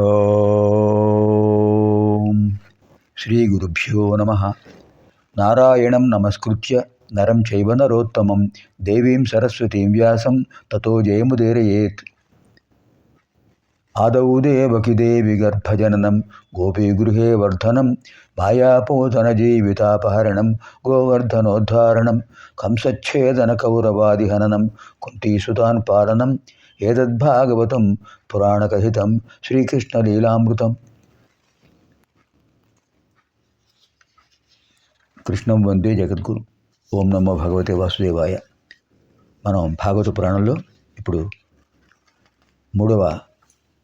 ఓం శ్రీ గురుభ్యో నమః. నారాయణం నమస్కృత్య నరం చైవ నరోత్తమం దేవీం సరస్వతీం వ్యాసం తతో జయముదీరయేత్. ఆదౌ దేవకి దేవి గర్భజననం గోపీగృహే వర్ధనం మాయాపోతనజీవితాపహరణం గోవర్ధనోద్ధారణం కంసచ్ఛేదన కౌరవాదిహననం కుంతీసుతాన్ పాలనం ఏతద్భాగవతం పురాణకథితం శ్రీకృష్ణలీలామృతం. కృష్ణం వందే జగద్గురు. ఓం నమో భగవతే వాసుదేవాయ. మనం భాగవత పురాణంలో ఇప్పుడు 3వ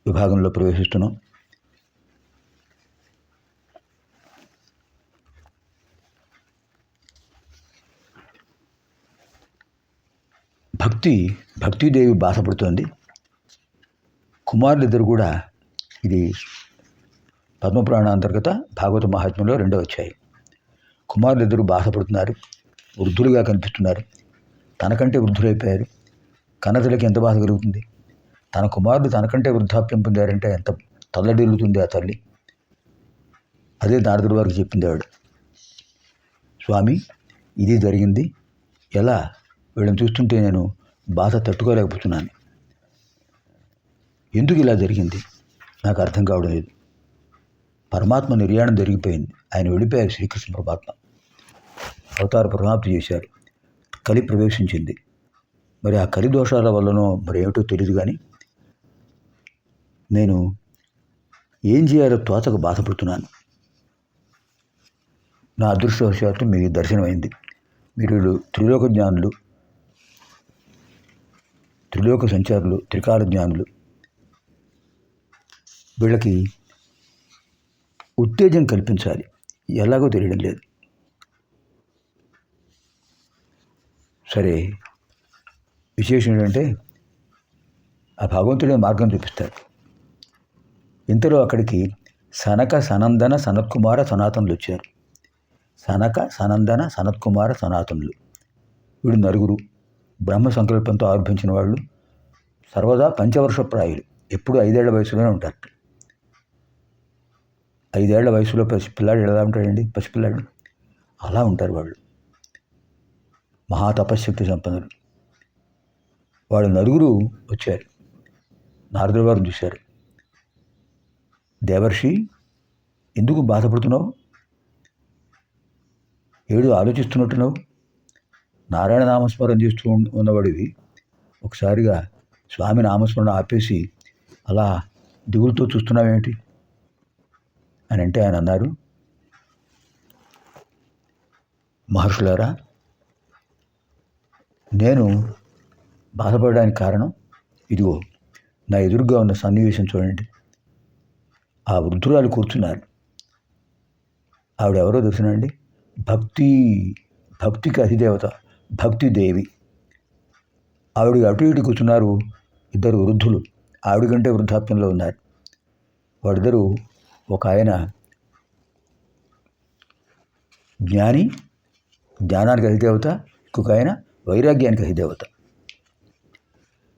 విభాగంలో ప్రవేశిస్తున్నాం. భక్తిదేవి బాధపడుతోంది. కుమారులిద్దరు కూడా, ఇది పద్మపురాణ అంతర్గత భాగవత మహాత్మ్యంలో 2వ అధ్యాయం. కుమారులిద్దరూ బాధపడుతున్నారు, వృద్ధులుగా కనిపిస్తున్నారు, తనకంటే వృద్ధులైపోయారు. కన్నతల్లికి ఎంత బాధ కలుగుతుంది? తన కుమారుడు తనకంటే వృద్ధాప్యం పొందారంటే ఎంత తల్లడిల్లుతుంది ఆ తల్లి. అదే నారదుడి వారికి చెప్పింది ఆవిడ. స్వామి, ఇది జరిగింది, ఎలా? వీళ్ళని చూస్తుంటే నేను బాధ తట్టుకోలేకపోతున్నాను. ఎందుకు ఇలా జరిగింది నాకు అర్థం కావడం లేదు. పరమాత్మ నిర్యాణం జరిగిపోయింది, ఆయన వెళ్ళిపోయారు. శ్రీకృష్ణ పరమాత్మ అవతార పరిమాప్తి చేశారు, కలి ప్రవేశించింది. మరి ఆ కలి దోషాల వల్లనో మరి ఏమిటో తెలియదు, కానీ నేను ఏం చేయాలో తోచక బాధపడుతున్నాను. నా అదృష్టవశాత్తు మీ దర్శనమైంది. మీరు త్రిలోక జ్ఞానులు, త్రిలోక సంచారులు, త్రికాల జ్ఞానులు. వీళ్ళకి ఉత్తేజం కల్పించాలి, ఎలాగో తెలియడం లేదు. సరే, విశేషం ఏంటంటే ఆ భగవంతుడే మార్గం చూపిస్తాడు. ఇంతలో అక్కడికి సనక సనందన సనత్కుమార సనాతనులు వచ్చారు. సనక సనందన సనత్కుమార సనాతనులు, వీడు నలుగురు బ్రహ్మ సంకల్పంతో ఆవిర్భించిన వాళ్ళు. సర్వదా పంచవర్షప్రాయులు, ఎప్పుడు 5 ఏళ్ల వయసులోనే ఉంటారు. 5 ఏళ్ల వయసులో పసిపిల్లాడు ఎలా ఉంటాడండి? పసిపిల్లాడు అలా ఉంటారు వాళ్ళు. మహాతపశక్తి సంపన్నులు. వాళ్ళు నలుగురు వచ్చారు. నారదుల వారు చూశారు. దేవర్షి, ఎందుకు బాధపడుతున్నావు? ఏడు ఆలోచిస్తున్నట్టున్నావు. నారాయణ నామస్మరణ చేస్తూ ఉన్నవాడివి ఒకసారిగా స్వామి నామస్మరణ ఆపేసి అలా దిగులుతో చూస్తున్నావేమిటి అని అంటే ఆయన అన్నారు, మహర్షులారా, నేను బాధపడడానికి కారణం ఇదిగో నా ఎదురుగా ఉన్న సన్నివేశం చూడండి. ఆ వృద్ధురాలు కూర్చున్నారు. ఆవిడెవరో తెలుసునండి? భక్తికి అధిదేవత భక్తిదేవి. ఆవిడ అటు ఇటు కూర్చున్నారు. 2 వృద్ధులు ఆవిడ కంటే వృద్ధాప్యంలో ఉన్నారు. వాడిద్దరూ, ఒక ఆయన జ్ఞాని, జ్ఞానానికి అధిదేవత, ఇంకొక ఆయన వైరాగ్యానికి అధిదేవత.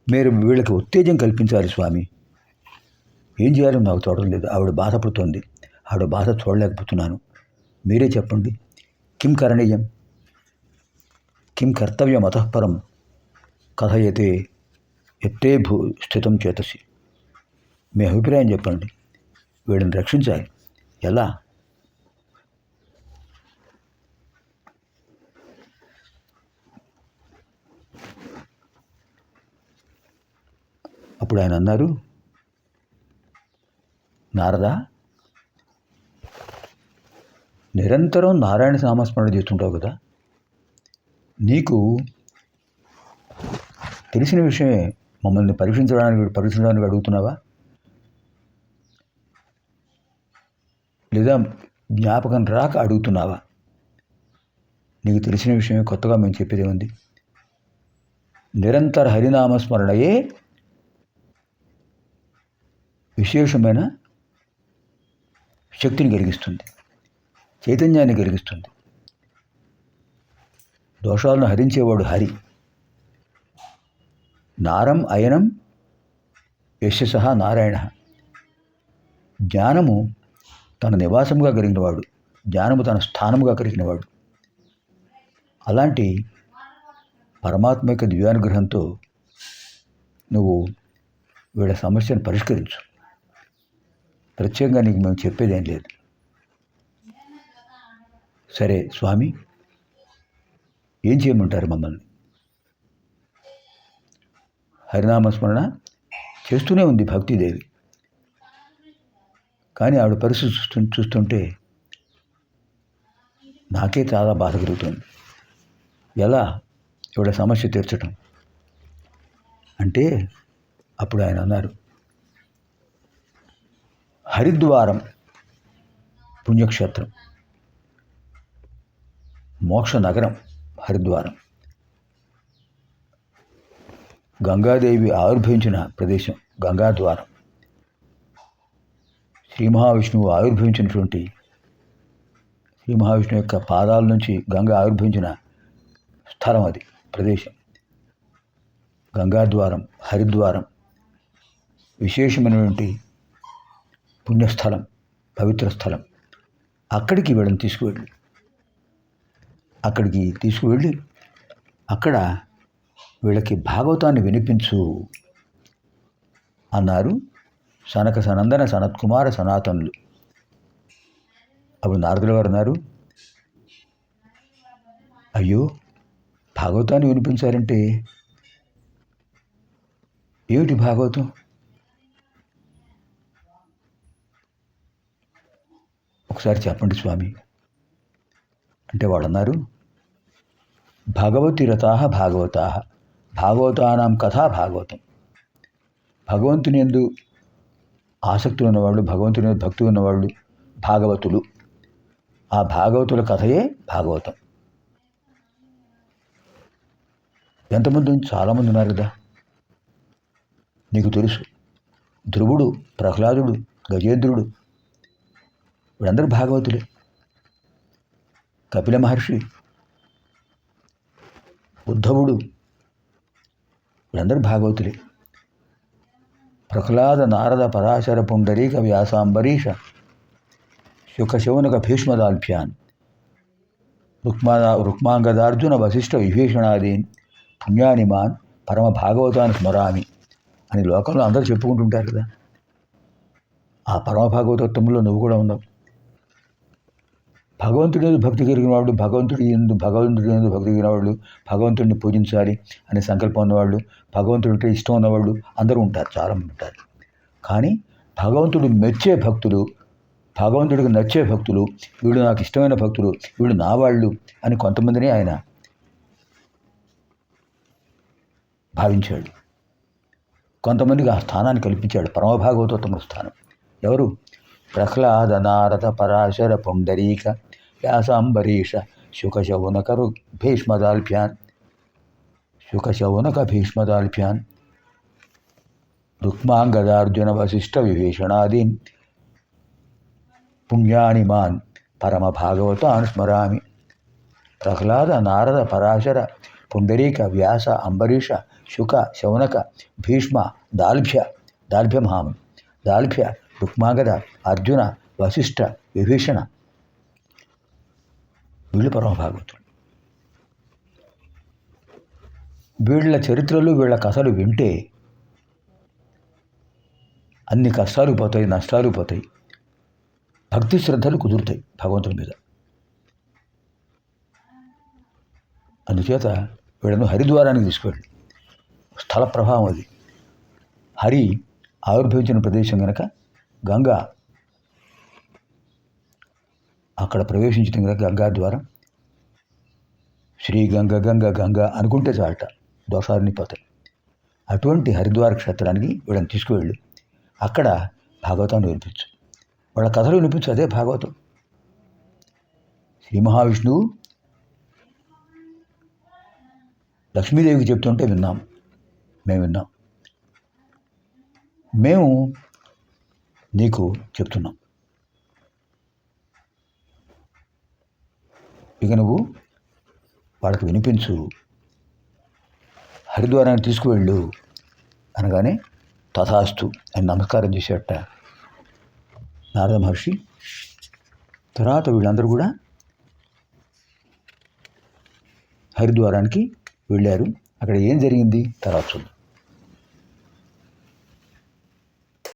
మీరు వీళ్ళకి ఉత్తేజం కల్పించాలి స్వామి. ఏం చేయాలో నాకు తోడడం లేదు. ఆవిడ బాధపడుతోంది, ఆవిడ బాధ చూడలేకపోతున్నాను. మీరే చెప్పండి. కిం కరణీయం, కిం కర్తవ్యం అతఃపరం కథయతే ఎత్తే స్థితం చేతసి. మీ అభిప్రాయం చెప్పండి. వీళ్ళని రక్షించాలి, ఎలా? అప్పుడు ఆయన అన్నారు, నారదా, నిరంతరం నారాయణ నామస్మరణ చేస్తుంటావు కదా, నీకు తెలిసిన విషయమే మమ్మల్ని పరీక్షించడానికి అడుగుతున్నావా? లేదా జ్ఞాపకం రాక అడుగుతున్నావా? నీకు తెలిసిన విషయమే, కొత్తగా మేము చెప్పేది ఉంది. నిరంతర హరినామస్మరణయే విశేషమైన శక్తిని కలిగిస్తుంది, చైతన్యాన్ని కలిగిస్తుంది. దోషాలను హరించేవాడు హరి. నారం అయనం యశస నారాయణ. జ్ఞానము తన నివాసముగా కలిగినవాడు, జ్ఞానము తన స్థానముగా కలిగినవాడు. అలాంటి పరమాత్మ యొక్క దివ్యానుగ్రహంతో నువ్వు వీళ్ళ సమస్యను పరిష్కరించు. ప్రత్యేకంగా నీకు మేము చెప్పేదేం లేదు. సరే స్వామి, ఏం చేయమంటారు మమ్మల్ని? హరినామస్మరణ చేస్తూనే ఉంది భక్తిదేవి. కానీ ఆవిడ పరిస్థితి చూస్తుంటే నాకే చాలా బాధ కలుగుతుంది. ఎలా ఇవిడ సమస్య తీర్చటం అంటే అప్పుడు ఆయన అన్నారు, హరిద్వారం పుణ్యక్షేత్రం, మోక్ష నగరం హరిద్వారం, గంగాదేవి ఆవిర్భవించిన ప్రదేశం గంగాద్వారం, శ్రీ మహావిష్ణువు ఆవిర్భవించినటువంటి శ్రీ మహావిష్ణువు యొక్క పాదాల నుంచి గంగ ఆవిర్భవించిన స్థలం అది, ప్రదేశం గంగాద్వారం, హరిద్వారం విశేషమైనటువంటి పుణ్యస్థలం, పవిత్ర స్థలం. అక్కడికి వీళ్ళని తీసుకువెళ్ళి అక్కడ వీళ్ళకి భాగవతాన్ని వినిపించు అన్నారు సనక సనందన సనత్కుమార సనాతనులు. అప్పుడు నారదుల వారు అన్నారు, అయ్యో భాగవతాన్ని వినిపించారంటే ఏమిటి భాగవతం? ఒకసారి చెప్పండి స్వామి అంటే వాళ్ళు అన్నారు, భగవతి రథాః భాగవతాః, భాగవతానాం కథా భాగవతం. భగవంతుని యందు ఆసక్తి ఉన్నవాళ్ళు, భగవంతుని యందు భక్తి ఉన్నవాళ్ళు భాగవతులు. ఆ భాగవతుల కథయే భాగవతం. ఎంతమంది? చాలామంది ఉన్నారు కదా. నీకు తెలుసు, ధ్రువుడు, ప్రహ్లాదుడు, గజేంద్రుడు వీళ్ళందరూ భాగవతులే. కపిల మహర్షి, ఉద్ధవుడు వీళ్ళందరూ భాగవతులే. ప్రహ్లాద, నారద, పరాశర, పుండరీక, వ్యాసాంబరీష, శుకశౌనక, భీష్మదాల్భ్యాన్, రుక్మాంగదార్జున, వశిష్ఠ, విభీషణాదీన్ పుణ్యానిమాన్ పరమ భాగవతాన్ని స్మరామి అని లోకంలో అందరూ చెప్పుకుంటుంటారు కదా. ఆ పరమ భాగవతత్వంలో నువ్వు కూడా ఉన్నావు. భగవంతుడి యందు భక్తి కలిగిన వాళ్ళు, భగవంతుడి యందు భక్తి కలిగిన వాళ్ళు, భగవంతుడిని పూజించాలి అనే సంకల్పం ఉన్నవాళ్ళు, భగవంతుడికి ఇష్టం ఉన్నవాళ్ళు అందరూ ఉంటారు, చాలామంది ఉంటారు. కానీ భగవంతుడు మెచ్చే భక్తులు, భగవంతుడికి నచ్చే భక్తులు, వీళ్ళు నాకు ఇష్టమైన భక్తులు, వీళ్ళు నా వాళ్ళు అని కొంతమందిని ఆయన భావించాడు. కొంతమందికి ఆ స్థానాన్ని కల్పించాడు, పరమభాగవతోత్తమ స్థానం. ఎవరు? ప్రహ్లాద, నారద, పరాశర, పుండరీక, వ్యాసాంబరీష, శుకశౌనక, భీష్మదాల్భ్యాన్, రుక్మాంగదార్జున, వశిష్ఠ, విభీషణాదీన్ పుణ్యాని మాన్ పరమ భాగవతాన్ స్మరామి. ప్రహ్లాద, నారద, పరాశర, పుండరీక, వ్యాస, అంబరీష, శుక, శౌనక, భీష్మ, దాల్భ్య, రుక్మాంగద, అర్జున, వశిష్ఠ, విభీషణ వీళ్ళు పరమభాగవతులు. వీళ్ళ చరిత్రలు, వీళ్ళ కథలు వింటే అన్ని కష్టాలు పోతాయి, నష్టాలు పోతాయి, భక్తి శ్రద్ధలు కుదురుతాయి భగవంతుని మీద. అందుచేత వీళ్ళను హరిద్వారానికి తీసుకువెళ్ళి, స్థల ప్రభావం అది. హరి ఆవిర్భవించిన ప్రదేశం కనుక గంగ అక్కడ ప్రవేశించిన కనుక గంగాద్వారం, శ్రీ గంగ గంగ గంగ అనుకుంటే చాలట, దోషాలన్నీ పోతాయి. అటువంటి హరిద్వార క్షేత్రానికి వీళ్ళని తీసుకువెళ్ళు, అక్కడ భాగవతాన్ని వినిపించు, వాళ్ళ కథలు వినిపించు, అదే భాగవతం. శ్రీ మహావిష్ణువు లక్ష్మీదేవికి చెప్తుంటే విన్నాం, మేము నీకు చెప్తున్నాం. ఇక నువ్వు వాళ్ళకి వినిపించు, హరిద్వారాన్ని తీసుకువెళ్ళు అనగానే తథాస్తు అని నమస్కారం చేసేట నారద మహర్షి. తర్వాత వీళ్ళందరూ కూడా హరిద్వారానికి వెళ్ళారు. అక్కడ ఏం జరిగింది తర్వాత చూద్దాం.